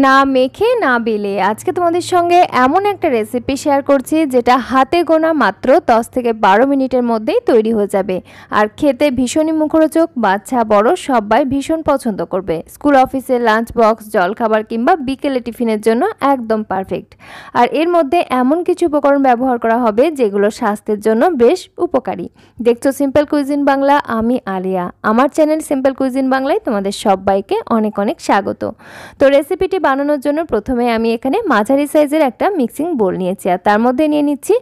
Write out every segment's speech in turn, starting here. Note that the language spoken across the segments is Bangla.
না মেখে না বেলে আজকে তোমাদের সঙ্গে এমন একটা রেসিপি শেয়ার করছি যেটা হাতে গোনা মাত্র 10 থেকে 12 মিনিটের মধ্যেই তৈরি হয়ে যাবে আর খেতে ভীষণই মুখরোচক। বাচ্চা বড় সবাই ভীষণ পছন্দ করবে। স্কুল অফিসের লাঞ্চ বক্স, জলখাবার কিংবা বিকেলে টিফিনের জন্য একদম পারফেক্ট। আর এর মধ্যে এমন কিছু উপকরণ ব্যবহার করা হবে যেগুলো স্বাস্থ্যের জন্য বেশ উপকারী। দেখছো সিম্পল কুইজিন বাংলা, আমি আলিয়া। আমার চ্যানেল সিম্পল কুইজিন বাংলায় তোমাদের সবাইকে অনেক অনেক স্বাগত। তো রেসিপিটি বানানোর জন্য প্রথমে আমি এখানে মাঝারি সাইজের একটা মিক্সিং বোল নিয়েছি আর তার মধ্যে নিয়ে নিচ্ছি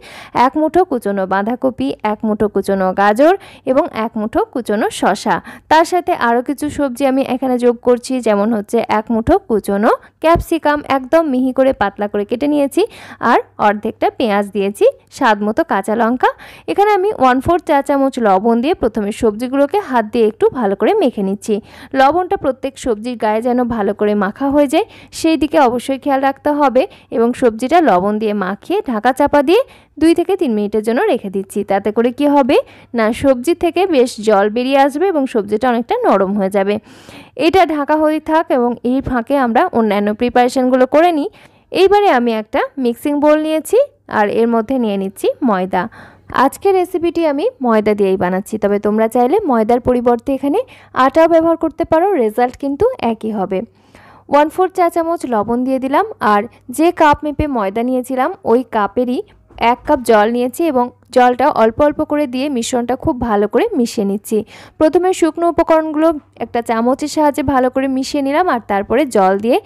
1 মুঠো কুচনো বাঁধাকপি, 1 মুঠো কুচনো গাজর এবং 1 মুঠো কুচনো শসা। তার সাথে আরও কিছু সবজি আমি এখানে যোগ করছি, যেমন হচ্ছে 1 মুঠো কুচনো ক্যাপসিকাম একদম মিহি করে পাতলা করে কেটে নিয়েছি আর অর্ধেকটা পেঁয়াজ দিয়েছি, স্বাদ মতো কাঁচা লঙ্কা। এখানে আমি 1/4 চা চামচ লবণ দিয়ে প্রথমে সবজিগুলোকে হাত দিয়ে একটু ভালো করে মেখে নিচ্ছি। লবণটা প্রত্যেক সবজির গায়ে যেন ভালো করে মাখা হয়ে যায় সেই দিকে অবশ্যই খেয়াল রাখতে হবে এবং সবজিটা লবণ দিয়ে মাখিয়ে ঢাকা চাপা দিয়ে 2 থেকে 3 মিনিটের জন্য রেখে দিচ্ছি। তাতে করে কি হবে না, সবজি থেকে বেশ জল বেরিয়ে আসবে এবং সবজিটা অনেকটা নরম হয়ে যাবে। এটা ঢাকা হয়ে থাক এবং এই ফাঁকে আমরা অন্যান্য প্রিপারেশনগুলো করে নিই। এইবারে আমি একটা মিক্সিং বোল নিয়েছি আর এর মধ্যে নিয়ে নিচ্ছি ময়দা। আজকের রেসিপিটি আমি ময়দা দিয়েই বানাচ্ছি, তবে তোমরা চাইলে ময়দার পরিবর্তে এখানে আটাও ব্যবহার করতে পারো, রেজাল্ট কিন্তু একই হবে। 1/4 চা চামচ লবণ দিয়ে দিলাম আর যে কাপ মেপে ময়দা নিয়েছিলাম ওই কাপেরই 1 কাপ জল নিয়েছি এবং জলটা অল্প অল্প করে দিয়ে মিশ্রণটা খুব ভালো করে মিশিয়ে নিচ্ছি। প্রথমে শুকনো উপকরণগুলো একটা চামচের সাহায্যে ভালো করে মিশিয়ে নিলাম আর তারপরে জল দিয়ে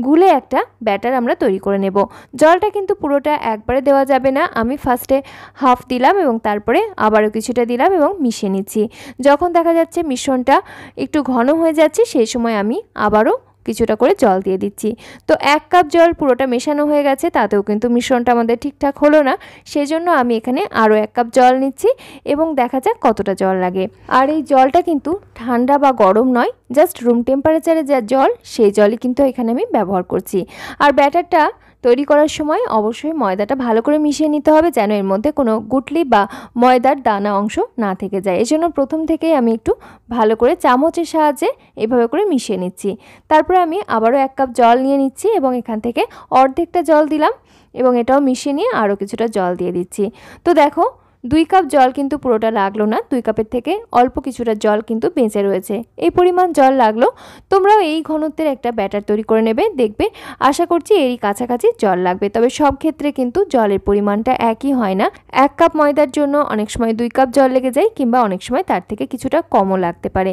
গুলে একটা ব্যাটার আমরা তৈরি করে নেব। জলটা কিন্তু পুরোটা একবারে দেওয়া যাবে না, আমি ফার্স্টে হাফ দিলাম এবং তারপরে আবারও কিছুটা দিলাম এবং মিশিয়ে নিচ্ছি। যখন দেখা যাচ্ছে মিশ্রণটা একটু ঘন হয়ে যাচ্ছে সেই সময় আমি আবারও কিছুটা করে জল দিয়ে দিচ্ছি। তো 1 কাপ জল পুরোটা মেশানো হয়ে গেছে, তাতেও কিন্তু মিশ্রণটা আমাদের ঠিকঠাক হলো না, সেই জন্য আমি এখানে আরও 1 কাপ জল নিচ্ছি এবং দেখা যাক কতটা জল লাগে। আর এই জলটা কিন্তু ঠান্ডা বা গরম নয়, জাস্ট রুম টেম্পারেচারে যা জল সেই জলই কিন্তু এখানে আমি ব্যবহার করছি। আর ব্যাটারটা তৈরি করার সময় অবশ্যই ময়দাটা ভালো করে মিশিয়ে নিতে হবে যেন এর মধ্যে কোনো গুটলি বা ময়দার দানা অংশ না থেকে যায়। এই জন্য প্রথম থেকেই আমি একটু ভালো করে চামচের সাহায্যে এভাবে করে মিশিয়ে নিচ্ছি। তারপরে আমি আবারও 1 কাপ জল নিয়ে নিচ্ছি এবং এখান থেকে অর্ধেকটা জল দিলাম এবং এটাও মিশিয়ে নিয়ে আরও কিছুটা জল দিয়ে দিচ্ছি। তো দেখো 2 কাপ জল কিন্তু পুরোটা লাগলো না, 2 কাপের থেকে অল্প কিছুটা জল কিন্তু বেঁচে রয়েছে। এই পরিমাণ জল লাগলো। তোমরাও এই ঘনত্বের একটা ব্যাটার তৈরি করে নেবে, দেখবে আশা করছি এরই কাছাকাছি জল লাগবে। তবে সব ক্ষেত্রে কিন্তু জলের পরিমাণটা একই হয় না, 1 কাপ ময়দার জন্য অনেক সময় 2 কাপ জল লেগে যায় কিংবা অনেক সময় তার থেকে কিছুটা কমও লাগতে পারে।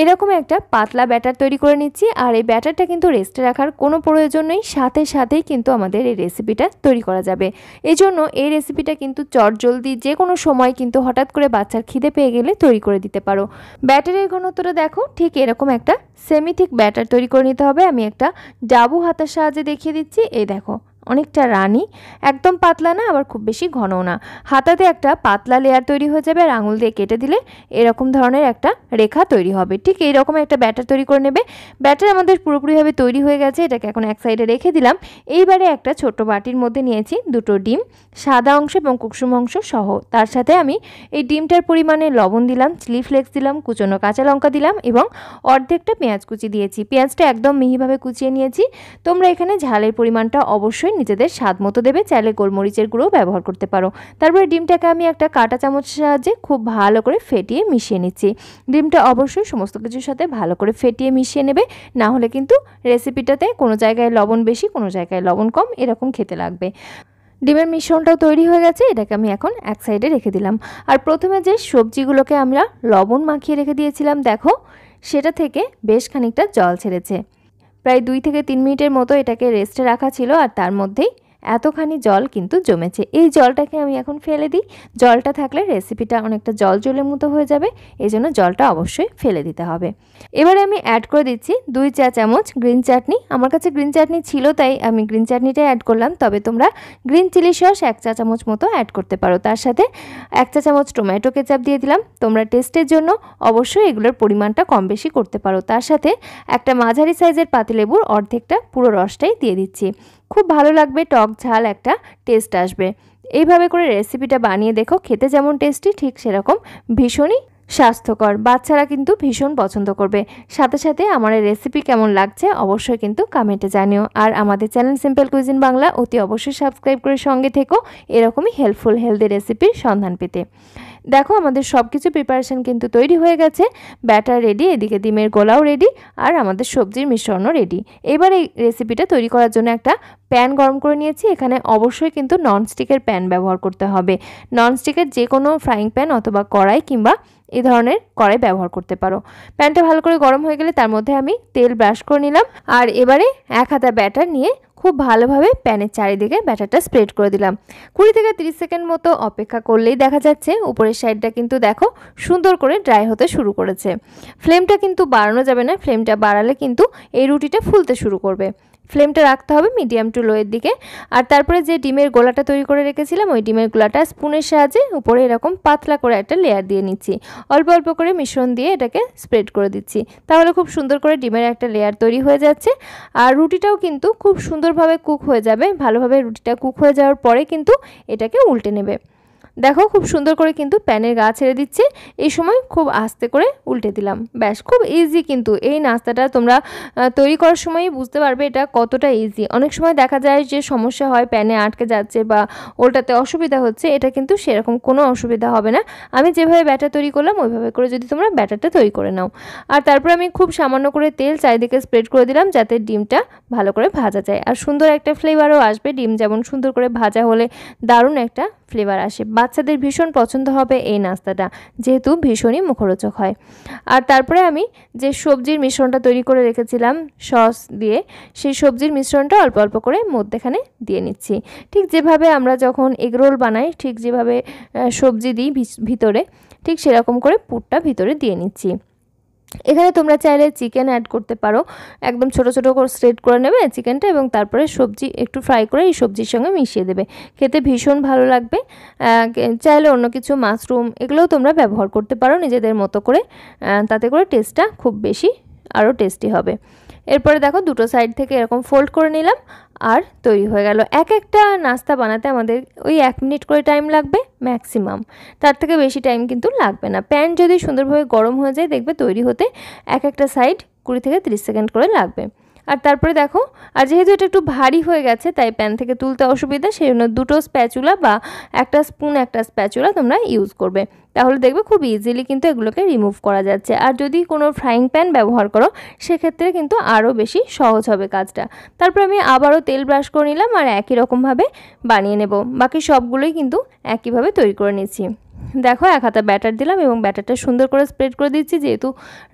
এরকম একটা পাতলা ব্যাটার তৈরি করে নিচ্ছি আর এই ব্যাটারটা কিন্তু রেস্টে রাখার কোনো প্রয়োজন নেই, সাথে সাথেই কিন্তু আমাদের এই রেসিপিটা তৈরি করা যাবে। এই জন্য এই রেসিপিটা কিন্তু চটজলদি যে কোনো সময় কিন্তু হঠাৎ করে বাচ্চার খিদে পেয়ে গেলে তৈরি করে দিতে পারো। ব্যাটারের ঘনত্বটা দেখো, ঠিক এরকম একটা সেমি থিক ব্যাটার তৈরি করে নিতে হবে। আমি একটা ডাবু হাতার সাহায্যে দেখিয়ে দিচ্ছি। এই দেখো অনেকটা রানি, একদম পাতলা না আবার খুব বেশি ঘনও না। হাতাতে একটা পাতলা লেয়ার তৈরি হয়ে যাবে আর আঙুল দিয়ে কেটে দিলে এরকম ধরনের একটা রেখা তৈরি হবে। ঠিক এইরকম একটা ব্যাটার তৈরি করে নেবে। ব্যাটার আমাদের পুরোপুরিভাবে তৈরি হয়ে গেছে, এটাকে এখন এক সাইডে রেখে দিলাম। এইবারে একটা ছোট বাটির মধ্যে নিয়েছি 2টো ডিম, সাদা অংশ এবং কুসুম অংশ সহ। তার সাথে আমি এই ডিমটার পরিমাণে লবণ দিলাম, চিলি ফ্লেক্স দিলাম, কুচনো কাঁচা লঙ্কা দিলাম এবং অর্ধেকটা পেঁয়াজ কুচি দিয়েছি। পেঁয়াজটা একদম মিহিভাবে কুচিয়ে নিয়েছি। তোমরা এখানে ঝালের পরিমাণটা অবশ্যই নিজেদের স্বাদ মতো দেবে, চাইলে গোলমরিচের গুঁড়ো ব্যবহার করতে পারো। তারপরে ডিমটাকে আমি একটা কাঁটা চামচের সাহায্যে খুব ভালো করে ফেটিয়ে মিশিয়ে নিচ্ছি। ডিমটা অবশ্যই সমস্ত কিছুর সাথে ভালো করে ফেটিয়ে মিশিয়ে নেবে, না হলে কিন্তু রেসিপিটাতে কোনো জায়গায় লবণ বেশি কোনো জায়গায় লবণ কম এরকম খেতে লাগবে। ডিমের মিশ্রণটাও তৈরি হয়ে গেছে, এটাকে আমি এখন এক সাইডে রেখে দিলাম। আর প্রথমে যে সবজিগুলোকে আমরা লবণ মাখিয়ে রেখে দিয়েছিলাম দেখো সেটা থেকে বেশ খানিকটা জল ছেড়েছে। প্রায় 2 থেকে 3 মিনিটের মতো এটাকে রেস্টে রাখা ছিল আর তার মধ্যেই এতখানি জল কিন্তু জমেছে। এই জলটাকে আমি এখন ফেলে দিই। জলটা থাকলে রেসিপিটা অনেকটা জল জলের মতো হয়ে যাবে, এই জন্য জলটা অবশ্যই ফেলে দিতে হবে। এবারে আমি অ্যাড করে দিচ্ছি 2 চা চামচ গ্রিন চাটনি। আমার কাছে গ্রিন চাটনি ছিল তাই আমি গ্রিন চাটনিটাই অ্যাড করলাম, তবে তোমরা গ্রিন চিলি সস 1 চা চামচ মতো অ্যাড করতে পারো। তার সাথে 1 চা চামচ টমেটো কেচাপ দিয়ে দিলাম। তোমরা টেস্টের জন্য অবশ্যই এগুলোর পরিমাণটা কম বেশি করতে পারো। তার সাথে একটা মাঝারি সাইজের পাতিলেবুর অর্ধেকটা পুরো রসটাই দিয়ে দিচ্ছি। খুব ভালো লাগবে, টক ঝাল একটা টেস্ট আসবে। এইভাবে করে রেসিপিটা বানিয়ে দেখো, খেতে যেমন টেস্টি ঠিক সেরকম ভীষণই স্বাস্থ্যকর, বাচ্চারা কিন্তু ভীষণ পছন্দ করবে। সাথে সাথে আমার এই রেসিপি কেমন লাগছে অবশ্যই কিন্তু কমেন্টে জানিও। আর আমাদের চ্যানেল সিম্পল কুইজিন বাংলা অতি অবশ্যই সাবস্ক্রাইব করে সঙ্গে থেকো এরকমই হেল্পফুল হেলদি রেসিপির সন্ধান পেতে। দেখো আমাদের সব কিছু প্রিপারেশন কিন্তু তৈরি হয়ে গেছে। ব্যাটার রেডি, এদিকে ডিমের গোলাও রেডি, আর আমাদের সবজির মিশ্রণও রেডি। এবার এই রেসিপিটা তৈরি করার জন্য একটা প্যান গরম করে নিয়েছি। এখানে অবশ্যই কিন্তু ননস্টিকের প্যান ব্যবহার করতে হবে। ননস্টিকের যে কোনো ফ্রাইং প্যান অথবা কড়াই কিংবা এই ধরনের কড়াই ব্যবহার করতে পারো। প্যানটা ভালো করে গরম হয়ে গেলে তার মধ্যে আমি তেল ব্রাশ করে নিলাম, আর এবারে 1 হাতা ব্যাটার নিয়ে খুব ভালোভাবে প্যানের চারিদিকে ব্যাটারটা স্প্রেড করে দিলাম। 20 থেকে 30 সেকেন্ড মতো অপেক্ষা করলেই দেখা যাচ্ছে উপরের সাইডটা কিন্তু দেখো সুন্দর করে ড্রাই হতে শুরু করেছে। ফ্লেমটা কিন্তু বাড়ানো যাবে না, ফ্লেমটা বাড়ালে কিন্তু এই রুটিটা ফুলতে শুরু করবে। ফ্লেমটা রাখতে হবে মিডিয়াম টু লোয়ের দিকে। আর তারপরে যে ডিমের গোলাটা তৈরি করে রেখেছিলাম ওই ডিমের গোলাটা স্পুনের সাহায্যে উপরে এরকম পাতলা করে একটা লেয়ার দিয়ে নিচ্ছি। অল্প অল্প করে মিশ্রণ দিয়ে এটাকে স্প্রেড করে দিচ্ছি, তাহলে খুব সুন্দর করে ডিমের একটা লেয়ার তৈরি হয়ে যাচ্ছে। আর রুটিটাও কিন্তু খুব সুন্দরভাবে কুক হয়ে যাবে। ভালোভাবে রুটিটা কুক হয়ে যাওয়ার পরে কিন্তু এটাকে উল্টে নেবে। দেখো খুব সুন্দর করে কিন্তু প্যানের গা ছেড়ে দিচ্ছে। এই সময় খুব আস্তে করে উল্টে দিলাম। ব্যাস, খুব ইজি কিন্তু এই নাস্তাটা তোমরা তৈরি করার সময়ই বুঝতে পারবে এটা কতটা ইজি। অনেক সময় দেখা যায় যে সমস্যা হয়, প্যানে আটকে যাচ্ছে বা ওল্টাতে অসুবিধা হচ্ছে, এটা কিন্তু সেরকম কোনো অসুবিধা হবে না। আমি যেভাবে ব্যাটার তৈরি করলাম ওইভাবে করে যদি তোমরা ব্যাটারটা তৈরি করে নাও। আর তারপরে আমি খুব সামান্য করে তেল চারিদিকে স্প্রেড করে দিলাম যাতে ডিমটা ভালো করে ভাজা যায় আর সুন্দর একটা ফ্লেভারও আসবে। ডিম যেমন সুন্দর করে ভাজা হলে দারুণ একটা ফ্লেভার আসে। বাচ্চাদের ভীষণ পছন্দ হবে এই নাস্তাটা, যেহেতু ভীষণই মুখরোচক হয়। আর তারপরে আমি যে সবজির মিশ্রণটা তৈরি করে রেখেছিলাম সস দিয়ে, সেই সবজির মিশ্রণটা অল্প অল্প করে মধ্যেখানে দিয়ে নিচ্ছি। ঠিক যেভাবে আমরা যখন এগরোল বানাই ঠিক যেভাবে সবজি দিই ভিতরে, ঠিক সেরকম করে পুরটা ভিতরে দিয়ে নিচ্ছি। এখানে তোমরা চাইলে চিকেন অ্যাড করতে পারো। একদম ছোট ছোট করে স্ট্রেট করে নেবে চিকেনটা এবং তারপরে সবজি একটু ফ্রাই করে এই সবজির সঙ্গে মিশিয়ে দেবে, খেতে ভীষণ ভালো লাগবে। চাইলে অন্য কিছু মাশরুম এগুলোও তোমরা ব্যবহার করতে পারো নিজেদের মতো করে, তাতে করে টেস্টটা খুব বেশি আরও টেস্টি হবে। এরপরে দেখো দুটো সাইড থেকে এরকম ফোল্ড করে নিলাম আর তৈরি হয়ে গেল। এক একটা নাস্তা বানাতে আমাদের ওই 1 মিনিট করে টাইম লাগবে ম্যাক্সিমাম, তার থেকে বেশি টাইম কিন্তু লাগবে না। প্যান যদি সুন্দরভাবে গরম হয়ে যায় দেখবে তৈরি হতে এক একটা সাইড 20 থেকে 30 সেকেন্ড করে লাগবে। আর তারপরে দেখো, আর যেহেতু এটা একটু ভারী হয়ে গেছে তাই প্যান থেকে তুলতে অসুবিধা, সেই জন্য দুটো স্প্যাচুলা বা একটা স্পুন একটা স্প্যাচুলা তোমরা ইউজ করবে, তাহলে দেখবে খুব ইজিলি কিন্তু এগুলোকে রিমুভ করা যাচ্ছে। আর যদি কোনো ফ্রাইং প্যান ব্যবহার করো সেক্ষেত্রে কিন্তু আরও বেশি সহজ হবে কাজটা। তারপর আমি আবারও তেল ব্রাশ করে নিলাম আর একই রকমভাবে বানিয়ে নেব। বাকি সবগুলোই কিন্তু একইভাবে তৈরি করে নিচ্ছি। দেখো 1 হাতা ব্যাটার দিলাম এবং ব্যাটারটা সুন্দর করে স্প্রেড করে দিচ্ছি, যেহেতু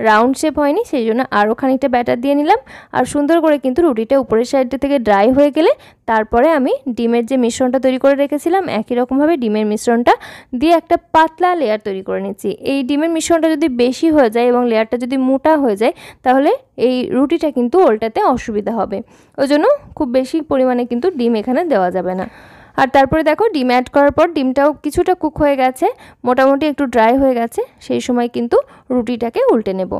রাউন্ড শেপ হয়নি সেই জন্য আরও খানিকটা ব্যাটার দিয়ে নিলাম। আর সুন্দর করে কিন্তু রুটিটা উপরের সাইডটা থেকে ড্রাই হয়ে গেলে তারপরে আমি ডিমের যে মিশ্রণটা তৈরি করে রেখেছিলাম একই রকমভাবে ডিমের মিশ্রণটা দিয়ে একটা পাতলা লেয়ার তৈরি করে নিচ্ছি। এই ডিমের মিশ্রণটা যদি বেশি হয়ে যায় এবং লেয়ারটা যদি মোটা হয়ে যায় তাহলে এই রুটিটা কিন্তু ওল্টাতে অসুবিধা হবে, ওই জন্য খুব বেশি পরিমাণে কিন্তু ডিম এখানে দেওয়া যাবে না। আর তারপরে দেখো ডিম অ্যাড করার পর ডিমটাও কিছুটা কুক হয়ে গেছে, মোটামুটি একটু ড্রাই হয়ে গেছে, সেই সময় কিন্তু রুটিটাকে উল্টে নেব।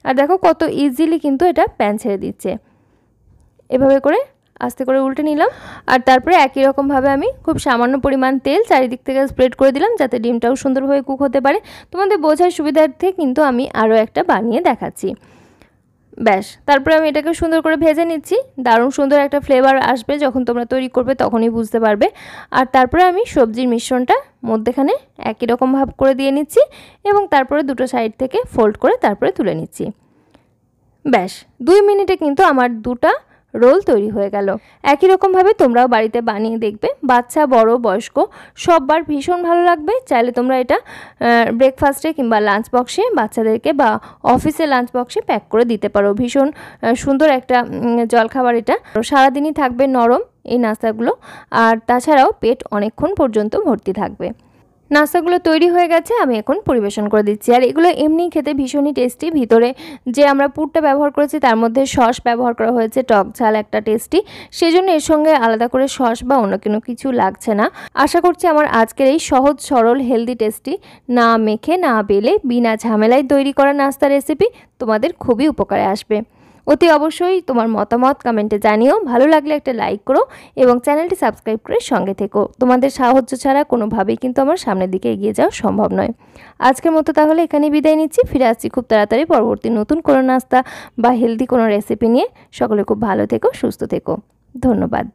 আর দেখো কত ইজিলি কিন্তু এটা প্যান ছেড়ে দিচ্ছে। এভাবে করে আস্তে করে উল্টে নিলাম আর তারপরে একই রকমভাবে আমি খুব সামান্য পরিমাণ তেল চারিদিক থেকে স্প্রেড করে দিলাম যাতে ডিমটাও সুন্দরভাবে কুক হতে পারে। তোমাদের বোঝার সুবিধার্থে কিন্তু আমি আরও একটা বানিয়ে দেখাচ্ছি। ব্যাস, তারপরে আমি এটাকে সুন্দর করে ভেজে নিচ্ছি। দারুণ সুন্দর একটা ফ্লেভার আসবে যখন তোমরা তৈরি করবে, তখনই বুঝতে পারবে। আর তারপরে আমি সবজির মিশ্রণটা মধ্যেখানে একই রকম ভাব করে দিয়ে নিচ্ছি এবং তারপরে দুটো সাইড থেকে ফোল্ড করে তারপরে তুলে নিচ্ছি। ব্যাস, 2 মিনিটে কিন্তু আমার দুটো রোল তৈরি হয়ে গেল। একই রকমভাবে তোমরাও বাড়িতে বানিয়ে দেখবে, বাচ্চা বড় বয়স্ক সববার ভীষণ ভালো লাগবে। চাইলে তোমরা এটা ব্রেকফাস্টে কিংবা লাঞ্চ বক্সে বাচ্চাদেরকে বা অফিসে লাঞ্চ বক্সে প্যাক করে দিতে পারো। ভীষণ সুন্দর একটা জলখাবার, এটা সারাদিনই থাকবে নরম এই নাস্তাগুলো, আর তাছাড়াও পেট অনেকক্ষণ পর্যন্ত ভর্তি থাকবে। নাস্তাগুলো তৈরি হয়ে গেছে, আমি এখন পরিবেশন করে দিচ্ছি। আর এগুলো এমনি খেতে ভীষণই টেস্টি। ভিতরে যে আমরা পুরটা ব্যবহার করেছি তার মধ্যে সস ব্যবহার করা হয়েছে, টক ঝাল একটা টেস্টি, সেজন্য এর সঙ্গে আলাদা করে সস বা অন্য কোনো কিছু লাগছে না। আশা করছি আমার আজকের এই সহজ সরল হেলদি টেস্টি না মেখে না বেলে বিনা ঝামেলায় তৈরি করা নাস্তা রেসিপি তোমাদের খুবই উপকারে আসবে। অতি অবশ্যই তোমার মতামত কমেন্টে জানিও। ভালো লাগলে একটা লাইক করো এবং চ্যানেলটি সাবস্ক্রাইব করে সঙ্গে থেকো। তোমাদের সাহায্য ছাড়া কোনোভাবেই কিন্তু আমার সামনের দিকে এগিয়ে যাওয়া সম্ভব নয়। আজকের মতো তাহলে এখানেই বিদায় নিচ্ছি। ফিরে আসছি খুব তাড়াতাড়ি পরবর্তী নতুন কোনো নাস্তা বা হেলদি কোনো রেসিপি নিয়ে। সকলে খুব ভালো থেকো, সুস্থ থেকো। ধন্যবাদ।